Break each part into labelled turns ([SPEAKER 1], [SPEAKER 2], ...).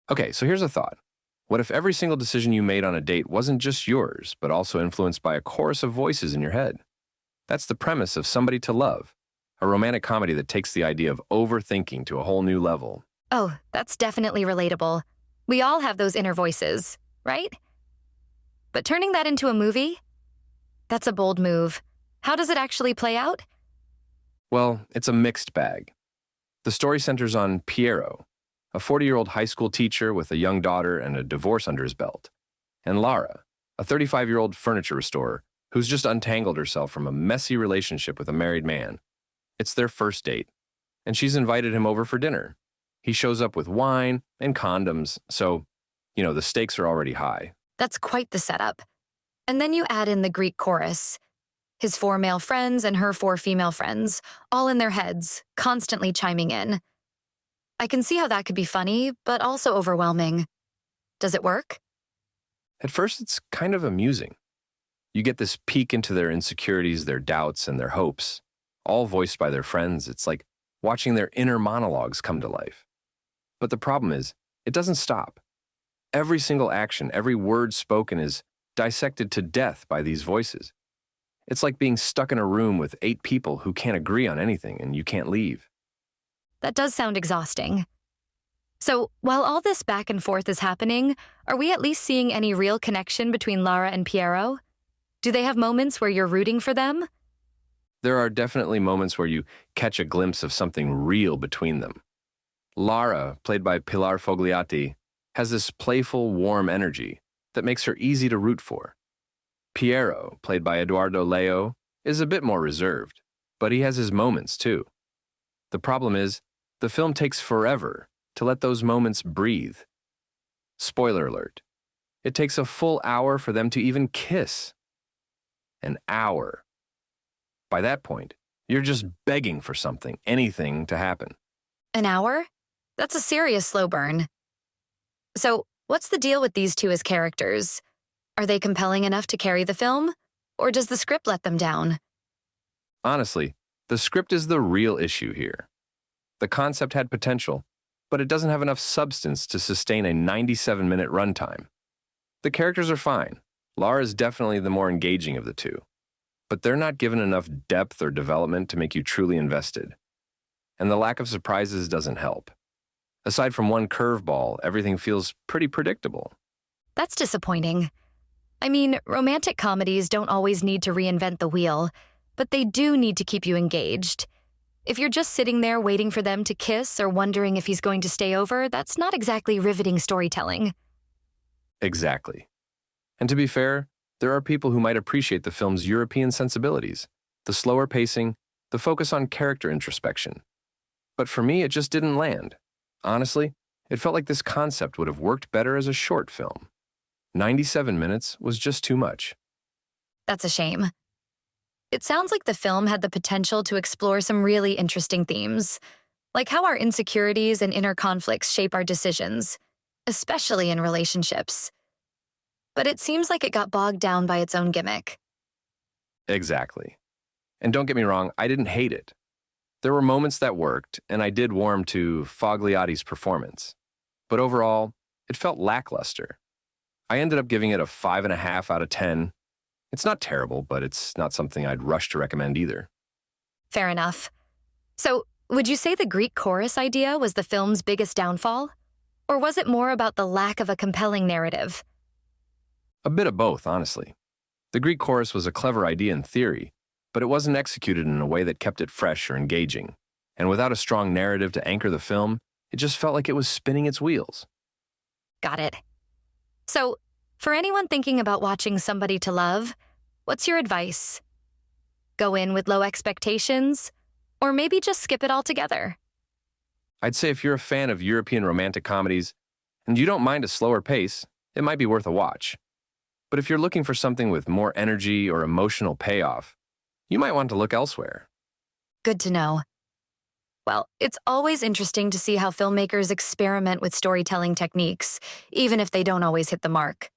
[SPEAKER 1] Okay, so here's a thought. What if every single decision you made on a date wasn't just yours, but also influenced by a chorus of voices in your head? That's the premise of Somebody to Love, a romantic comedy that takes the idea of overthinking to a whole new level.
[SPEAKER 2] Oh, that's definitely relatable. We all have those inner voices, right? But turning that into a movie? That's a bold move. How does it actually play out?
[SPEAKER 1] Well, it's a mixed bag. The story centers on Pierro, a 40-year-old high school teacher with a young daughter and a divorce under his belt, and Lara, a 35-year-old furniture restorer who's just untangled herself from a messy relationship with a married man. It's their first date, and she's invited him over for dinner. He shows up with wine and condoms, so, the stakes are already high.
[SPEAKER 2] That's quite the setup. And then you add in the Greek chorus. His 4 male friends and her 4 female friends, all in their heads, constantly chiming in. I can see how that could be funny, but also overwhelming. Does it work?
[SPEAKER 1] At first, it's kind of amusing. You get this peek into their insecurities, their doubts, and their hopes, all voiced by their friends. It's like watching their inner monologues come to life. But the problem is, it doesn't stop. Every single action, every word spoken is dissected to death by these voices. It's like being stuck in a room with 8 people who can't agree on anything and you can't leave.
[SPEAKER 2] That does sound exhausting. So, while all this back and forth is happening, are we at least seeing any real connection between Lara and Pierro? Do they have moments where you're rooting for them?
[SPEAKER 1] There are definitely moments where you catch a glimpse of something real between them. Lara, played by Pilar Fogliati, has this playful, warm energy that makes her easy to root for. Pierro, played by Eduardo Leo, is a bit more reserved, but he has his moments too. The problem is, the film takes forever to let those moments breathe. Spoiler alert. It takes a full hour for them to even kiss. An hour. By that point, you're just begging for something, anything to happen.
[SPEAKER 2] An hour? That's a serious slow burn. So, what's the deal with these two as characters? Are they compelling enough to carry the film? Or does the script let them down?
[SPEAKER 1] Honestly, the script is the real issue here. The concept had potential, but it doesn't have enough substance to sustain a 97-minute runtime. The characters are fine. Lara is definitely the more engaging of the two. But they're not given enough depth or development to make you truly invested. And the lack of surprises doesn't help. Aside from one curveball, everything feels pretty predictable.
[SPEAKER 2] That's disappointing. I mean, romantic comedies don't always need to reinvent the wheel, but they do need to keep you engaged. If you're just sitting there waiting for them to kiss or wondering if he's going to stay over, that's not exactly riveting storytelling.
[SPEAKER 1] Exactly. And to be fair, there are people who might appreciate the film's European sensibilities, the slower pacing, the focus on character introspection. But for me, it just didn't land. Honestly, it felt like this concept would have worked better as a short film. 97 minutes was just too much.
[SPEAKER 2] That's a shame. It sounds like the film had the potential to explore some really interesting themes, like how our insecurities and inner conflicts shape our decisions, especially in relationships. But it seems like it got bogged down by its own gimmick.
[SPEAKER 1] Exactly. And don't get me wrong, I didn't hate it. There were moments that worked, and I did warm to Fogliati's performance. But overall, it felt lackluster. I ended up giving it a 5.5 out of 10. It's not terrible, but it's not something I'd rush to recommend either.
[SPEAKER 2] Fair enough. So, would you say the Greek chorus idea was the film's biggest downfall? Or was it more about the lack of a compelling narrative?
[SPEAKER 1] A bit of both, honestly. The Greek chorus was a clever idea in theory, but it wasn't executed in a way that kept it fresh or engaging. And without a strong narrative to anchor the film, it just felt like it was spinning its wheels.
[SPEAKER 2] Got it. So, for anyone thinking about watching Somebody to Love, what's your advice? Go in with low expectations? Or maybe just skip it altogether?
[SPEAKER 1] I'd say if you're a fan of European romantic comedies, and you don't mind a slower pace, it might be worth a watch. But if you're looking for something with more energy or emotional payoff, you might want to look elsewhere.
[SPEAKER 2] Good to know. Well, it's always interesting to see how filmmakers experiment with storytelling techniques, even if they don't always hit the mark.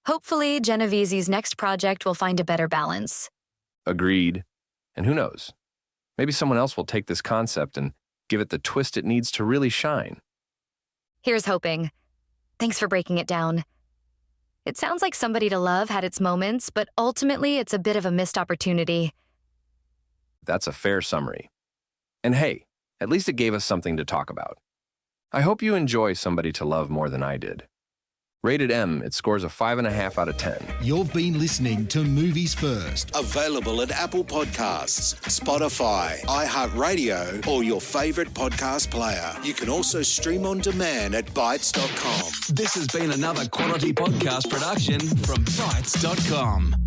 [SPEAKER 2] Hopefully, Geneviese's next project will find a better balance.
[SPEAKER 1] Agreed. And who knows? Maybe someone else will take this concept and give it the twist it needs to really shine.
[SPEAKER 2] Here's hoping. Thanks for breaking it down. It sounds like Somebody to Love had its moments, but ultimately it's a bit of a missed opportunity.
[SPEAKER 1] That's a fair summary. And hey, at least it gave us something to talk about. I hope you enjoy Somebody to Love more than I did. Rated M, it scores a 5.5 out of 10.
[SPEAKER 3] You've been listening to Movies First.
[SPEAKER 4] Available at Apple Podcasts, Spotify, iHeartRadio, or your favourite podcast player. You can also stream on demand at Bytes.com.
[SPEAKER 5] This has been another quality podcast production from Bytes.com.